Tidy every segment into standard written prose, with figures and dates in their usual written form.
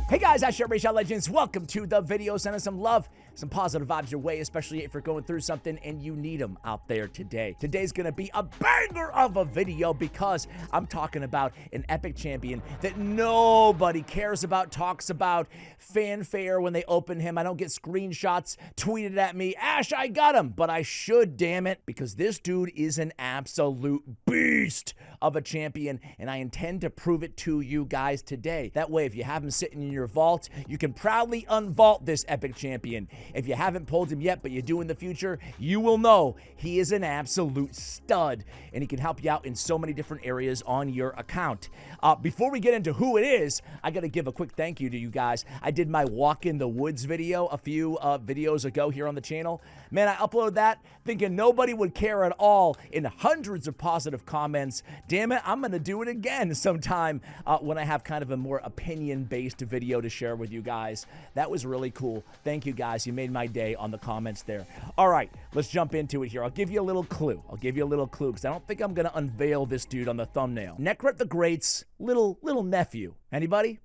Hey guys, I share Rage Legends. Welcome to the video. Send us some love, some positive vibes your way, especially if you're going through something and you need them out there today. Today's gonna be a banger of a video because I'm talking about an epic champion that nobody cares about, talks about, fanfare when they open him. I don't get screenshots tweeted at me, Ash, I got him, but I should, damn it, because this dude is an absolute beast of a champion, and I intend to prove it to you guys today. That way, if you have him sitting in your vault, you can proudly unvault this epic champion. If you haven't pulled him yet, but you do in the future, you will know he is an absolute stud, and he can help you out in so many different areas on your account. Before we get into who it is, I gotta give a quick thank you to you guys. I did my walk in the woods video a few videos ago here on the channel. Man, I uploaded that thinking nobody would care at all, in hundreds of positive comments. Damn it, I'm gonna do it again sometime when I have kind of a more opinion-based video to share with you guys. That was really cool. Thank you guys. You made my day on the comments there. All right, let's jump into it here. I'll give you a little clue. Because I don't think I'm gonna unveil this dude on the thumbnail. Nekret the Great's little nephew. Anybody?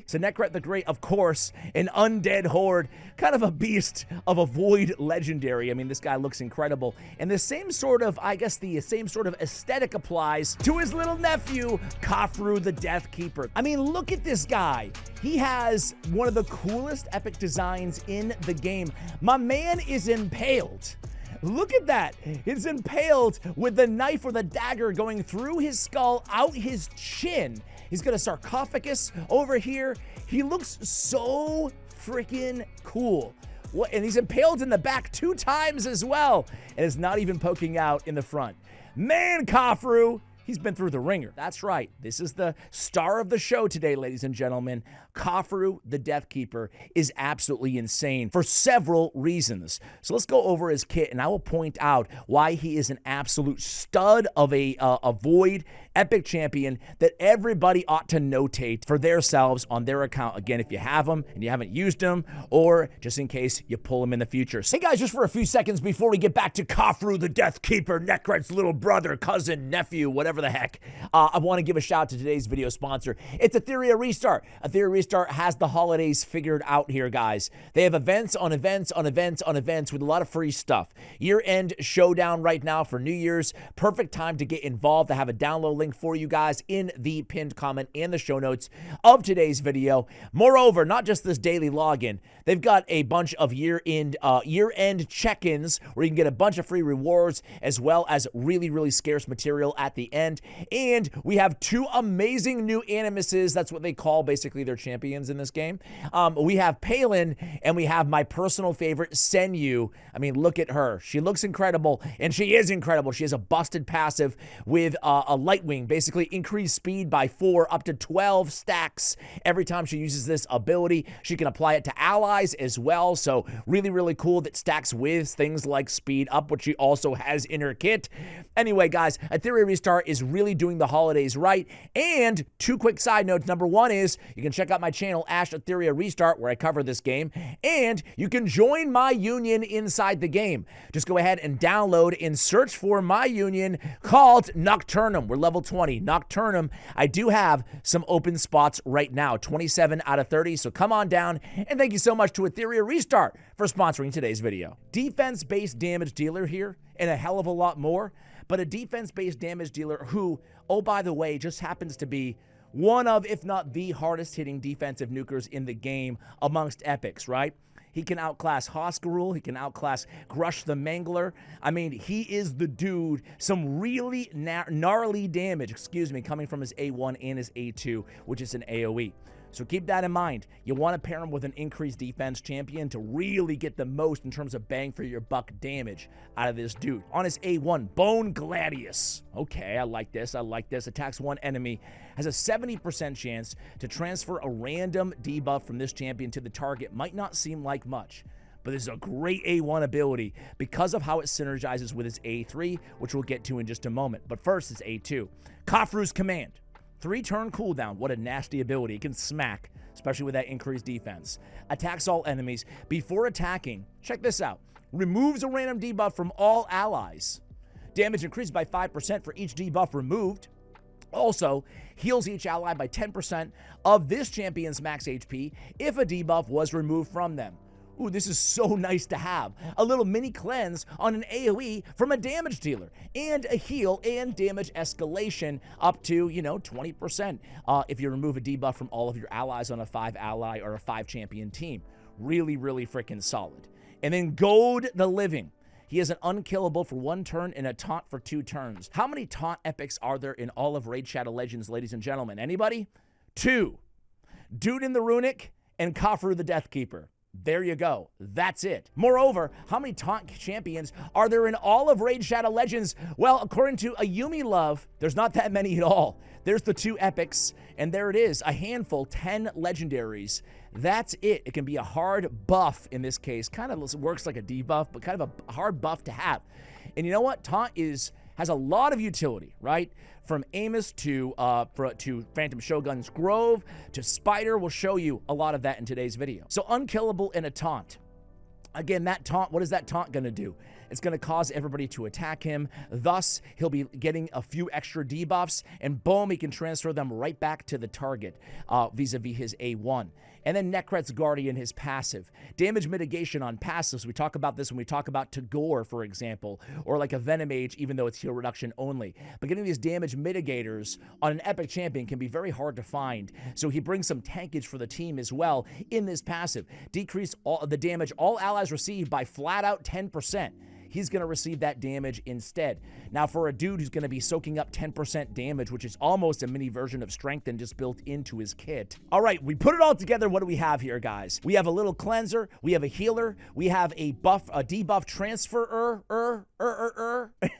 So Nekret the Great, of course, an undead horde, kind of a beast of a void legendary. I mean, this guy looks incredible. And the same sort of, I guess the same sort of aesthetic applies to his little nephew, Khafru the Deathkeeper. I mean, look at this guy. He has one of the coolest epic designs in the game. My man is impaled. Look at that. It's impaled with the knife or the dagger going through his skull, out his chin. He's got a sarcophagus over here. He looks so freaking cool. What? And he's impaled in the back 2 times as well. And it's not even poking out in the front. Man, Khafru, he's been through the ringer. That's right. This is the star of the show today, ladies and gentlemen. Khafru, the Deathkeeper, is absolutely insane for several reasons. So let's go over his kit, and I will point out why he is an absolute stud of a void epic champion that everybody ought to notate for themselves on their account. Again, if you have them and you haven't used them, or just in case you pull them in the future. Hey guys, just for a few seconds before we get back to Khafru, the Deathkeeper, Nekret's little brother, cousin, nephew, whatever the heck, I want to give a shout out to today's video sponsor. It's Etheria Restart. Etheria Restart has the holidays figured out here, guys. They have events on events on events on events with a lot of free stuff. Year-end showdown right now for New Year's. Perfect time to get involved. I have a download link for you guys in the pinned comment and the show notes of today's video. Moreover, not just this daily login, they've got a bunch of year-end check-ins where you can get a bunch of free rewards as well as really scarce material at the end. And we have 2 amazing new animuses. That's what they call basically their champions in this game. We have Palin and we have my personal favorite, Senyu. I mean, look at her. She looks incredible, and she is incredible. She has a busted passive with a light wing, basically increased speed by 4 up to 12 stacks every time she uses this ability. She can apply it to allies as well, so really cool that stacks with things like speed up, which she also has in her kit. Anyway, guys, Etheria Restart is really doing the holidays right. And 2 quick side notes. Number 1 is you can check out my channel, Ash Etheria Restart, where I cover this game, and you can join my union inside the game. Just go ahead and download and search for my union called Nocturnum. We're level 20. Nocturnum, I do have some open spots right now, 27 out of 30, so come on down, and thank you so much to Etheria Restart for sponsoring today's video. Defense-based damage dealer here, and a hell of a lot more, but a defense-based damage dealer who, oh, by the way, just happens to be one of, if not the hardest hitting defensive nukers in the game amongst epics, right? He can outclass Hoskarul. He can outclass Grush the Mangler. I mean, he is the dude. Some really gnarly damage, coming from his A1 and his A2, which is an AoE. So keep that in mind. You want to pair him with an increased defense champion to really get the most in terms of bang for your buck damage out of this dude. On his A1, Bone Gladius. Okay, I like this. Attacks one enemy. Has a 70% chance to transfer a random debuff from this champion to the target. Might not seem like much, but this is a great A1 ability because of how it synergizes with his A3, which we'll get to in just a moment. But first, it's A2. Khafru's Command. 3-turn cooldown. What a nasty ability. It can smack, especially with that increased defense. Attacks all enemies. Before attacking, check this out. Removes a random debuff from all allies. Damage increased by 5% for each debuff removed. Also, heals each ally by 10% of this champion's max HP if a debuff was removed from them. Ooh, this is so nice to have. A little mini cleanse on an AoE from a damage dealer, and a heal and damage escalation up to, 20% if you remove a debuff from all of your allies on a 5 ally or a 5 champion team. Really, really freaking solid. And then Goad the Living. He is an unkillable for 1 turn and a taunt for 2 turns. How many taunt epics are there in all of Raid Shadow Legends, ladies and gentlemen? Anybody? 2. Dude in the Runic and Khafru the Deathkeeper. There you go. That's it. Moreover, how many taunt champions are there in all of Raid Shadow Legends? Well, according to a Yumi Love, there's not that many at all. There's the 2 epics, and there it is. A handful, 10 legendaries. That's it. It can be a hard buff in this case. Kind of works like a debuff, but kind of a hard buff to have. And you know what? Taunt has a lot of utility, right? From Amos to Phantom Shogun's Grove to Spider. We'll show you a lot of that in today's video. So unkillable in a taunt. Again, that taunt, what is that taunt going to do? It's going to cause everybody to attack him. Thus, he'll be getting a few extra debuffs, and boom, he can transfer them right back to the target vis-a-vis his A1. And then Nekret's Guardian, his passive. Damage mitigation on passives. We talk about this when we talk about Tagore, for example, or like a Venom Mage, even though it's heal reduction only. But getting these damage mitigators on an epic champion can be very hard to find. So he brings some tankage for the team as well in this passive. Decrease all the damage all allies receive by flat out 10%. He's going to receive that damage instead. Now, for a dude who's going to be soaking up 10% damage, which is almost a mini version of Strengthen just built into his kit. All right, we put it all together. What do we have here, guys? We have a little cleanser. We have a healer. We have a debuff transferer,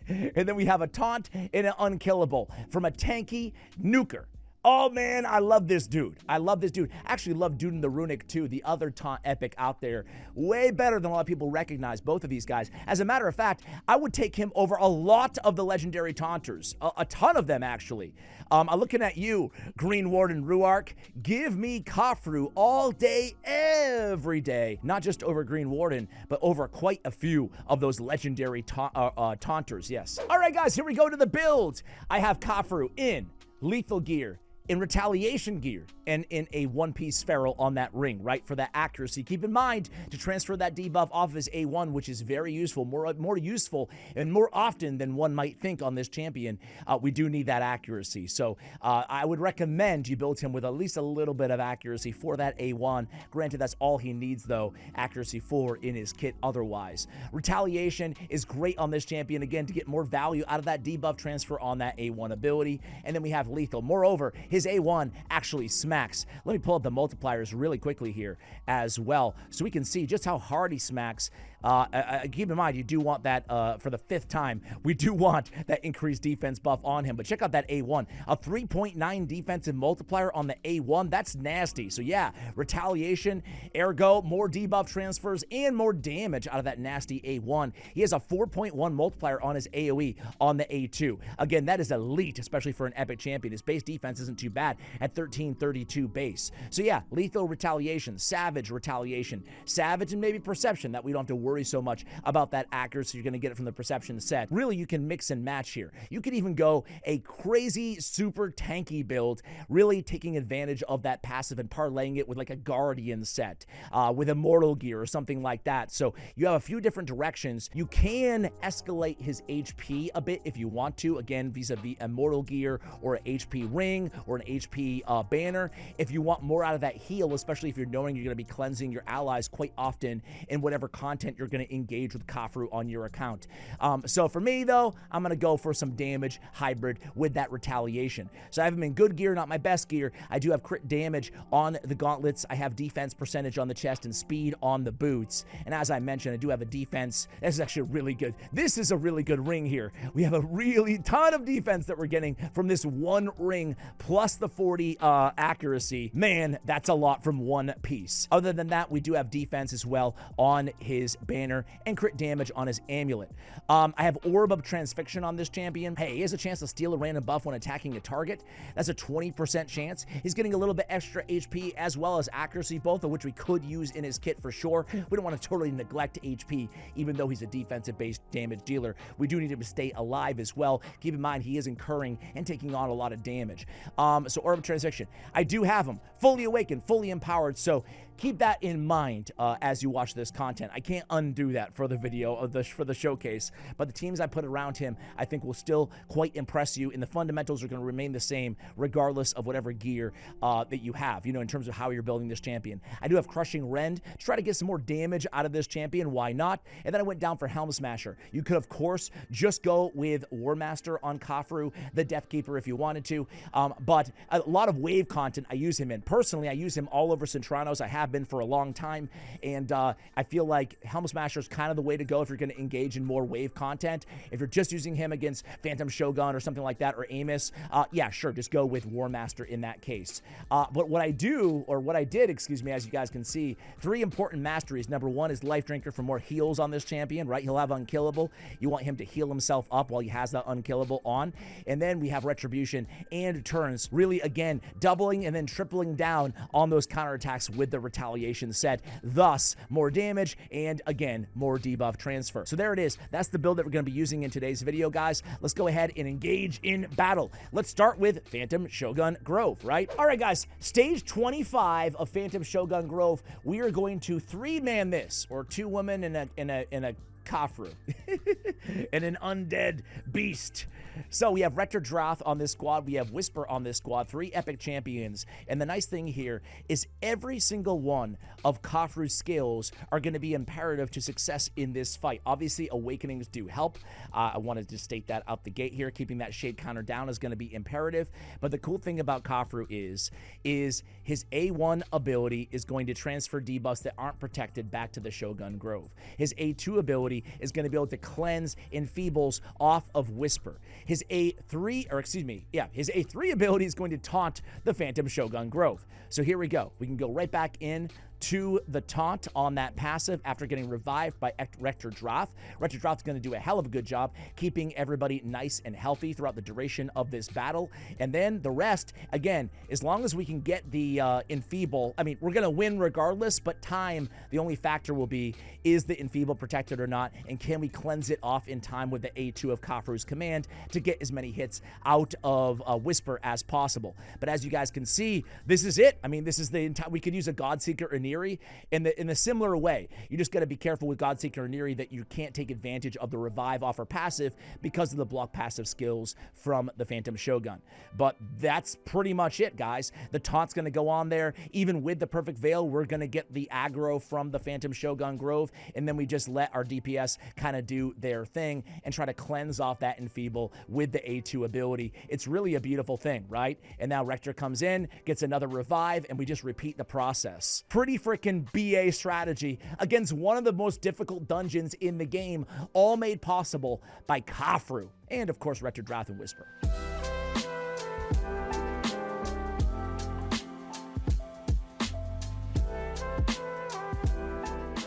and then we have a taunt and an unkillable from a tanky nuker. Oh, man, I love this dude. I love this dude. I actually love Dude in the Runic, too, the other taunt epic out there. Way better than a lot of people recognize, both of these guys. As a matter of fact, I would take him over a lot of the legendary taunters. A ton of them, actually. I'm looking at you, Green Warden Ruark. Give me Khafru all day, every day. Not just over Green Warden, but over quite a few of those legendary taunters, yes. All right, guys, here we go to the build. I have Khafru in lethal gear, in retaliation gear, and in a one-piece feral on that ring, right, for that accuracy. Keep in mind to transfer that debuff off of his A1, which is very useful, more useful, and more often than one might think on this champion. We do need that accuracy. So I would recommend you build him with at least a little bit of accuracy for that A1. Granted, that's all he needs, though, accuracy 4 in his kit otherwise. Retaliation is great on this champion, again, to get more value out of that debuff transfer on that A1 ability. And then we have lethal. Moreover, his A1 actually smacks. Let me pull up the multipliers really quickly here as well, so we can see just how hard he smacks. Keep in mind, you do want that for the 5th time. We do want that increased defense buff on him, but check out that A1. A 3.9 defensive multiplier on the A1. That's nasty. So yeah, retaliation, ergo, more debuff transfers and more damage out of that nasty A1. He has a 4.1 multiplier on his AoE on the A2. Again, that is elite, especially for an epic champion. His base defense isn't too bad at 1332 base. So yeah, lethal retaliation, savage retaliation, savage and maybe perception, that we don't have to worry so much about that accuracy. You're going to get it from the perception set. Really, you can mix and match here. You could even go a crazy super tanky build, really taking advantage of that passive and parlaying it with like a guardian set with immortal gear or something like that. So you have a few different directions. You can escalate his HP a bit if you want to, again, vis-a-vis immortal gear or an HP ring or an HP banner. If you want more out of that heal, especially if you're knowing you're going to be cleansing your allies quite often in whatever content you're going to engage with Khafru on your account. So for me, though, I'm going to go for some damage hybrid with that retaliation. So I have him in good gear, not my best gear. I do have crit damage on the gauntlets. I have defense percentage on the chest and speed on the boots. And as I mentioned, I do have a defense. This is actually really good. This is a really good ring here. We have a really ton of defense that we're getting from this one ring plus the 40 accuracy. Man, that's a lot from one piece. Other than that, we do have defense as well on his banner, and crit damage on his amulet. I have Orb of Transfixion on this champion. Hey, he has a chance to steal a random buff when attacking a target. That's a 20% chance. He's getting a little bit extra HP as well as accuracy, both of which we could use in his kit for sure. We don't want to totally neglect HP, even though he's a defensive-based damage dealer. We do need him to stay alive as well. Keep in mind, he is incurring and taking on a lot of damage. So Orb of Transfixion. I do have him fully awakened, fully empowered, so keep that in mind as you watch this content. I can't undo that for the video of for the showcase, but the teams I put around him I think will still quite impress you, and the fundamentals are going to remain the same regardless of whatever gear that you have, you know, in terms of how you're building this champion. I do have Crushing Rend to try to get some more damage out of this champion. Why not? And then I went down for Helm Smasher. You could, of course, just go with War Master on Khafru, the Deathkeeper, if you wanted to, but a lot of wave content I use him in. Personally, I use him all over Centranos. I have been for a long time, and I feel like Helm Smasher is kind of the way to go if you're going to engage in more wave content. If you're just using him against Phantom Shogun or something like that, or Amos, yeah, sure, just go with War Master in that case. But what I did, excuse me, as you guys can see, 3 important masteries. Number 1 is Life Drinker for more heals on this champion, right? He'll have Unkillable. You want him to heal himself up while he has that Unkillable on. And then we have Retribution and Turns, really, again, doubling and then tripling down on those counterattacks with the Retaliation set, thus more damage and, again, more debuff transfer. So there it is. That's the build that we're going to be using in today's video, guys. Let's go ahead and engage in battle. Let's start with Phantom Shogun Grove, right? All right, guys, stage 25 of Phantom Shogun Grove. We are going to 3-man this, or 2 women and a Khafru and an undead beast. So we have Rector Droth on this squad. We have Whisper on this squad. 3 epic champions. And the nice thing here is every single one of Khafru's skills are going to be imperative to success in this fight. Obviously, awakenings do help. I wanted to state that out the gate here. Keeping that shade counter down is going to be imperative. But the cool thing about Khafru is his A1 ability is going to transfer debuffs that aren't protected back to the Shogun Grove. His A2 ability is going to be able to cleanse enfeebles off of Whisper. His his A3 ability is going to taunt the Phantom Shogun Grove. So here we go. We can go right back in to the taunt on that passive after getting revived by Rector Droth. Rector Droth is going to do a hell of a good job keeping everybody nice and healthy throughout the duration of this battle. And then the rest, again, as long as we can get the enfeeble, I mean, we're going to win regardless, but time, the only factor will be, is the enfeeble protected or not, and can we cleanse it off in time with the A2 of Khafru's command to get as many hits out of Whisper as possible. But as you guys can see, this is it. I mean, this is the entire, we could use a Godseeker or Neri in a similar way. You just got to be careful with Godseeker or Neri that you can't take advantage of the revive off her passive because of the block passive skills from the Phantom Shogun. But that's pretty much it, guys. The taunt's going to go on there. Even with the Perfect Veil, we're going to get the aggro from the Phantom Shogun Grove, and then we just let our DPS kind of do their thing and try to cleanse off that enfeeble with the A2 ability. It's really a beautiful thing, right? And now Rector comes in, gets another revive, and we just repeat the process. Pretty freaking BA strategy against one of the most difficult dungeons in the game, all made possible by Khafru and, of course, Rector Droth and Whisper.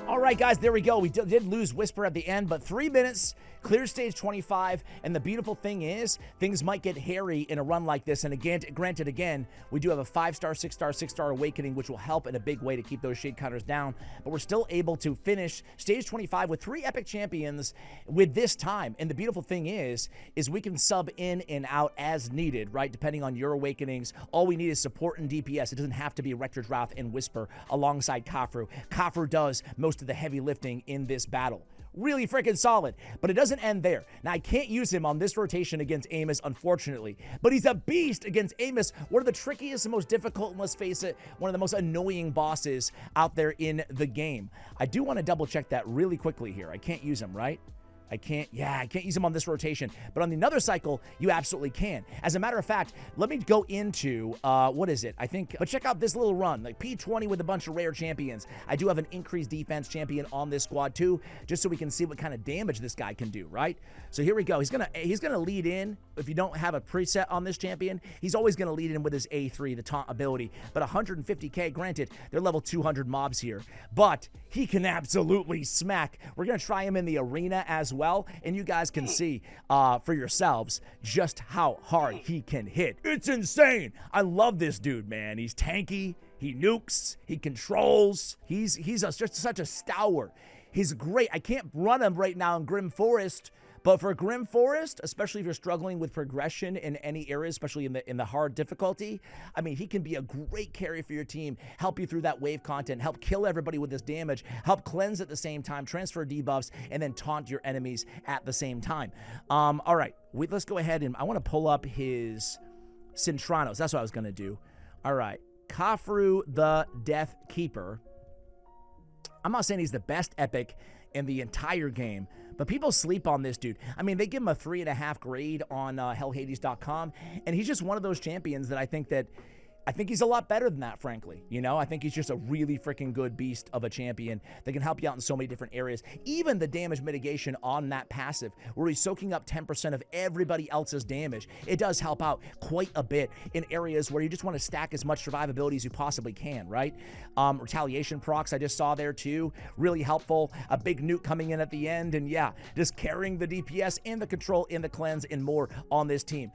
All right, guys, there we go. We did lose Whisper at the end, but 3 minutes, clear stage 25, and the beautiful thing is, things might get hairy in a run like this, and again, granted, again, we do have a 5-star, 6-star, 6-star awakening, which will help in a big way to keep those shade counters down, but we're still able to finish stage 25 with 3 epic champions with this time, and the beautiful thing is we can sub in and out as needed, right, depending on your awakenings. All we need is support and DPS. It doesn't have to be Rector Droth and Whisper alongside Khafru. Khafru does most of the heavy lifting in this battle. Really freaking solid, but it doesn't end there. Now, I can't use him on this rotation against Amos, unfortunately, but he's a beast against Amos, one of the trickiest and most difficult, and let's face it, one of the most annoying bosses out there in the game. I do want to double check that really quickly here. I can't use him, right? I can't use him on this rotation, but on another cycle, you absolutely can. As a matter of fact, let me go into, what is it? I think, but check out this little run, like P20 with a bunch of rare champions. I do have an increased defense champion on this squad too, just so we can see what kind of damage this guy can do, right? So here we go. He's gonna lead in don't have a preset on this champion, he's always going to lead in with his A3, the taunt ability. But 150k, granted, they're level 200 mobs here, but he can absolutely smack. We're going to try him in the arena as well, and you guys can see for yourselves just how hard he can hit. It's insane. I love this dude, man. He's tanky. He nukes. He controls. He's just such a stalwart. He's great. I can't run him right now in Grim Forest, but for Grim Forest, especially if you're struggling with progression in any area, especially in the hard difficulty, I mean, he can be a great carry for your team, help you through that wave content, help kill everybody with this damage, help cleanse at the same time, transfer debuffs, and then taunt your enemies at the same time. All right, let's go ahead and I want to pull up his Cintranos. That's what I was going to do. All right, Khafru the Deathkeeper. I'm not saying he's the best epic in the entire game, but people sleep on this dude. I mean, they give him a 3.5 grade on hellhades.com, and he's just one of those champions that I think he's a lot better than that, frankly. You know, I think he's just a really freaking good beast of a champion that can help you out in so many different areas. Even the damage mitigation on that passive, where he's soaking up 10% of everybody else's damage, it does help out quite a bit in areas where you just want to stack as much survivability as you possibly can, right? Retaliation procs I just saw there too, really helpful. A big nuke coming in at the end, and yeah, just carrying the DPS and the control and the cleanse and more on this team.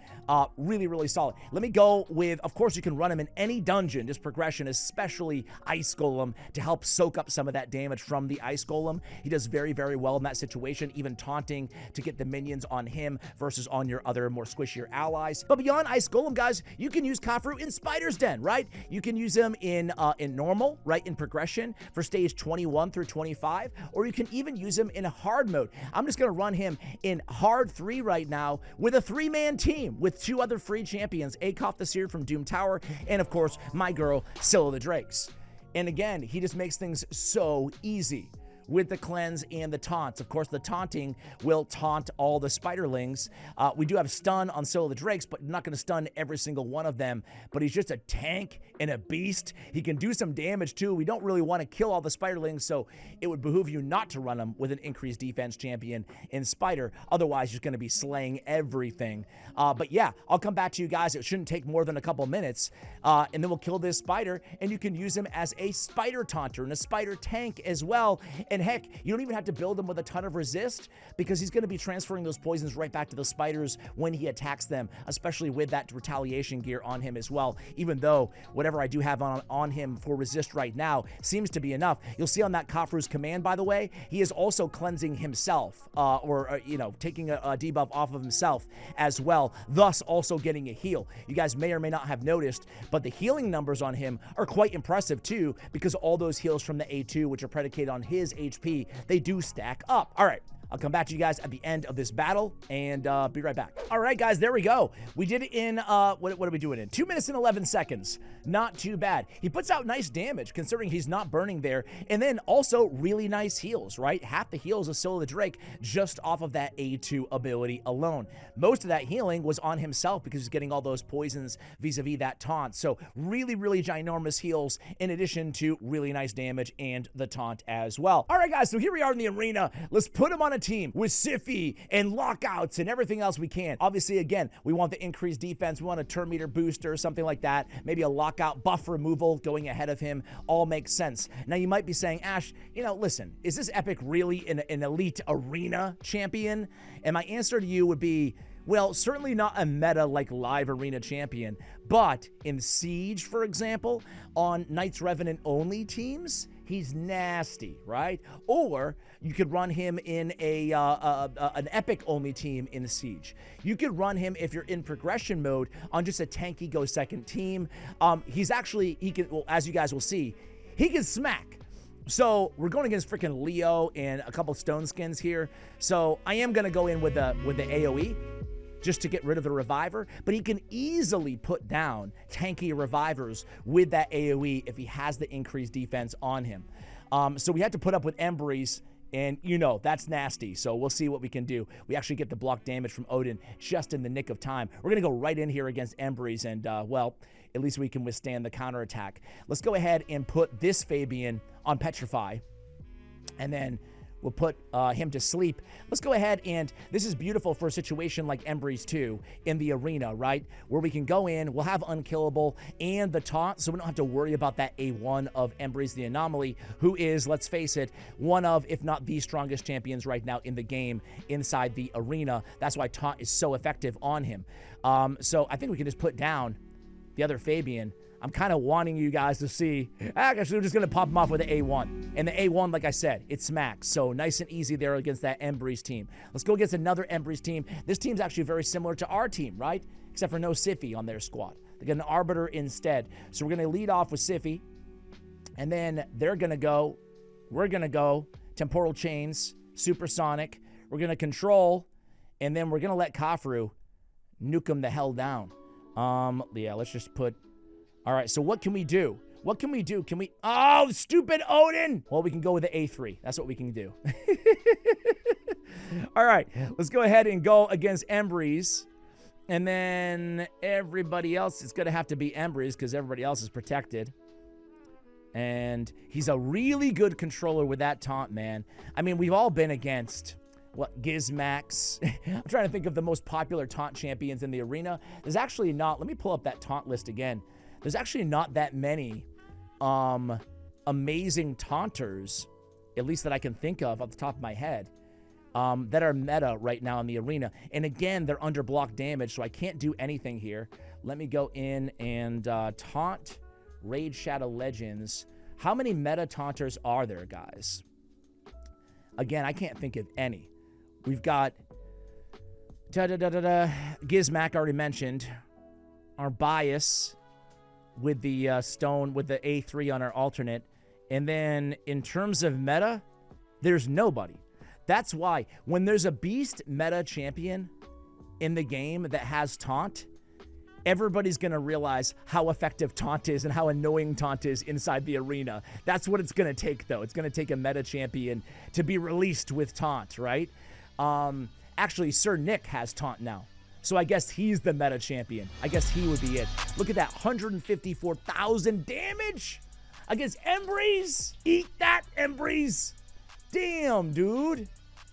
Really, really solid. Let me go with, of course, you can run him in any dungeon, just progression, especially Ice Golem, to help soak up some of that damage from the Ice Golem. He does very, very well in that situation, even taunting to get the minions on him versus on your other more squishier allies. But beyond Ice Golem, guys, you can use Khafru in Spider's Den, right? You can use him in normal, right, in progression for stage 21 through 25, or you can even use him in hard mode. I'm just going to run him in hard 3 right now with a 3-man team with 2 other free champions, Akoff the Seer from Doom Tower, and of course, my girl, Scylla the Drakes. And again, he just makes things so easy with the cleanse and the taunts. Of course, the taunting will taunt all the spiderlings. We do have stun on Scylla the Drakes, but not going to stun every single one of them. But he's just a tank and a beast. He can do some damage too. We don't really want to kill all the spiderlings, so it would behoove you not to run him with an increased defense champion in Spider. Otherwise, you're going to be slaying everything. But yeah, I'll come back to you guys. It shouldn't take more than a couple minutes, and then we'll kill this spider, and you can use him as a spider taunter and a spider tank as well. And heck, you don't even have to build him with a ton of resist, because he's going to be transferring those poisons right back to the spiders when he attacks them, especially with that retaliation gear on him as well. Even though whatever I do have on him for resist right now seems to be enough. You'll see on that Khafru's command, by the way, he is also cleansing himself, you know, taking a debuff off of himself as well, thus also getting a heal. You guys may or may not have noticed, but the healing numbers on him are quite impressive too, because all those heals from the A2, which are predicated on his HP, they do stack up. All right, I'll come back to you guys at the end of this battle and be right back. All right, guys, there we go. We did it in, what are we doing in? 2 minutes and 11 seconds. Not too bad. He puts out nice damage considering he's not burning there. And then also really nice heals, right? Half the heals of Scylla the Drake just off of that A2 ability alone. Most of that healing was on himself because he's getting all those poisons vis-a-vis that taunt. So really, really ginormous heals in addition to really nice damage and the taunt as well. All right, guys, so here we are in the arena. Let's put him on a team with Siffy and lockouts and everything else we can. Obviously, again, we want the increased defense. We want a turn meter booster or something like that. Maybe a lockout buff removal going ahead of him. All makes sense. Now, you might be saying, Ash, you know, listen, is this epic really an elite arena champion? And my answer to you would be, well, certainly not a meta like live arena champion, but in Siege, for example, on Knights Revenant only teams, he's nasty, right? Or you could run him in an epic only team in Siege. You could run him if you're in progression mode on just a tanky go second team. He's actually, he can, well, as you guys will see, he can smack. So we're going against freaking Leo and a couple stone skins here. So I am going to go in with the AoE just to get rid of the reviver, but he can easily put down tanky revivers with that AoE if he has the increased defense on him. So we had to put up with Embreeze, and you know, that's nasty. So we'll see what we can do. We actually get the block damage from Odin just in the nick of time. We're going to go right in here against Embreeze, and well, at least we can withstand the counterattack. Let's go ahead and put this Fabian on Petrify, and then We'll put him to sleep. Let's go ahead, and this is beautiful for a situation like Embry's 2 in the arena, right? Where we can go in, we'll have Unkillable and the taunt, so we don't have to worry about that A1 of Embry's the Anomaly, who is, let's face it, one of, if not the strongest champions right now in the game inside the arena. That's why taunt is so effective on him. So I think we can just put down the other Fabian. I'm kind of wanting you guys to see. Actually, we're just going to pop him off with the A1. And the A1, like I said, it smacks. So nice and easy there against that Embry's team. Let's go against another Embry's team. This team's actually very similar to our team, right? Except for no Siffy on their squad. They got an Arbiter instead. So we're going to lead off with Siffy. And then they're going to go. We're going to go Temporal Chains, Supersonic. We're going to Control. And then we're going to let Khafru nuke him the hell down. Yeah, let's just put... All right, so what can we do? What can we do? Can we... Oh, stupid Odin! Well, we can go with the A3. That's what we can do. All right, let's go ahead and go against Embry's. And then everybody else is going to have to be Embry's because everybody else is protected. And he's a really good controller with that taunt, man. I mean, we've all been against... What, Gizmax? I'm trying to think of the most popular taunt champions in the arena. There's actually not... Let me pull up that taunt list again. There's actually not that many amazing taunters, at least that I can think of off the top of my head, that are meta right now in the arena. And again, they're under block damage, so I can't do anything here. Let me go in and taunt Raid Shadow Legends. How many meta taunters are there, guys? Again, I can't think of any. We've got Gizmac, already mentioned. Our bias with the stone, with the A3 on our alternate. And then in terms of meta, there's nobody. That's why when there's a beast meta champion in the game that has taunt, everybody's going to realize how effective taunt is and how annoying taunt is inside the arena. That's what it's going to take, though. It's going to take a meta champion to be released with taunt, right? Actually, Sir Nick has taunt now. So I guess he's the meta champion. I guess he would be it. Look at that, 154,000 damage against Embry's. Eat that, Embry's. Damn, dude.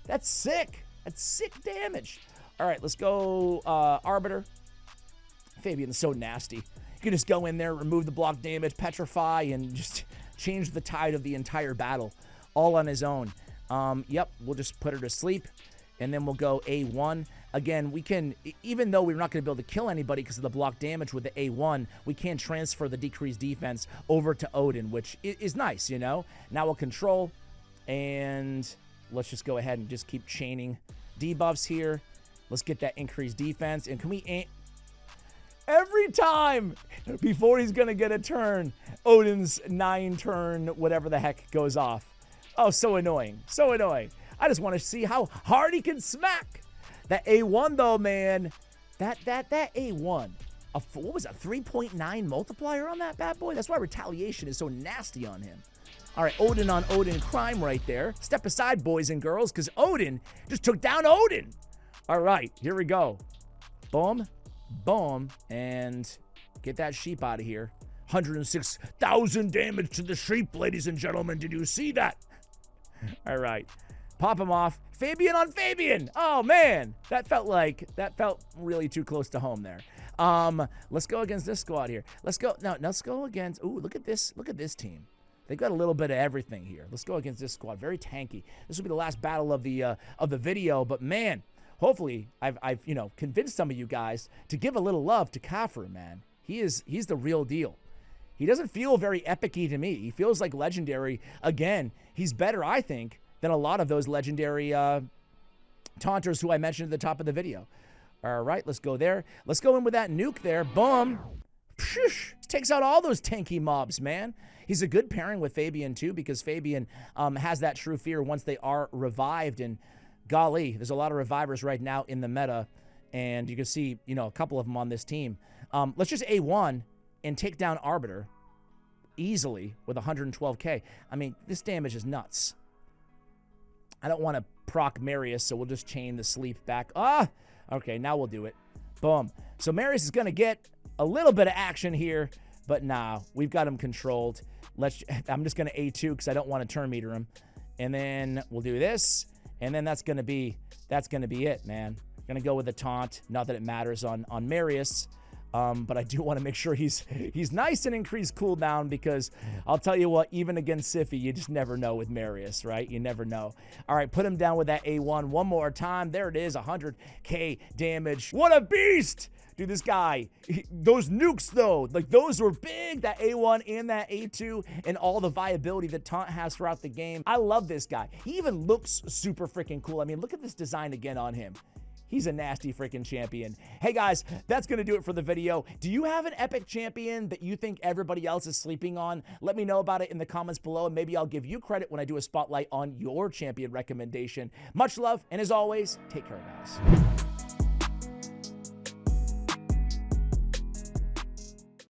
That's sick. That's sick damage. All right, let's go Arbiter. Fabian's so nasty. You can just go in there, remove the block damage, petrify, and just change the tide of the entire battle all on his own. Yep, we'll just put her to sleep. And then we'll go A1. Again, we can, even though we're not going to be able to kill anybody because of the block damage with the A1, we can transfer the decreased defense over to Odin, which is nice, you know? Now we'll control, and let's just go ahead and just keep chaining debuffs here. Let's get that increased defense. And can we aim? Every time before he's going to get a turn, Odin's 9-turn, whatever the heck, goes off. Oh, so annoying. So annoying. I just want to see how hard he can smack. That A1, though, man. That A1. What was that? 3.9 multiplier on that bad boy? That's why retaliation is so nasty on him. All right, Odin on Odin crime right there. Step aside, boys and girls, because Odin just took down Odin. All right, here we go. Boom, boom, and get that sheep out of here. 106,000 damage to the sheep, ladies and gentlemen. Did you see that? All right. Pop him off. Fabian on Fabian. Oh, man. That felt really too close to home there. Let's go against this squad here. Let's go. No, let's go against. Ooh, look at this. Look at this team. They've got a little bit of everything here. Let's go against this squad. Very tanky. This will be the last battle of the video, but man, hopefully I've convinced some of you guys to give a little love to Khafru, man. He's the real deal. He doesn't feel very epic-y to me. He feels like legendary. Again, he's better, I think, than a lot of those legendary taunters who I mentioned at the top of the video. All right, let's go there. Let's go in with that nuke there. Boom. Psh, takes out all those tanky mobs, man. He's a good pairing with Fabian, too, because Fabian has that true fear once they are revived. And golly, there's a lot of revivers right now in the meta. And you can see, a couple of them on this team. Let's just A1 and take down Arbiter easily with 112k. I mean, this damage is nuts. I don't want to proc Marius, so we'll just chain the sleep back. Okay, now we'll do it. Boom. So Marius is going to get a little bit of action here, but nah, we've got him controlled. I'm just going to A2 because I don't want to turn meter him. And then we'll do this. And then that's going to be it, man. Going to go with the taunt. Not that it matters on Marius. But I do want to make sure he's nice and increased cooldown, because I'll tell you what, even against Sify, you just never know with Marius, right? You never know. All right, put him down with that A1 one more time. There it is, 100k damage. What a beast! Dude, this guy, those nukes though, like those were big, that A1 and that A2 and all the viability that Taunt has throughout the game. I love this guy. He even looks super freaking cool. I mean, look at this design again on him. He's a nasty freaking champion. Hey guys, that's going to do it for the video. Do you have an epic champion that you think everybody else is sleeping on? Let me know about it in the comments below, and maybe I'll give you credit when I do a spotlight on your champion recommendation. Much love, and as always, take care, guys.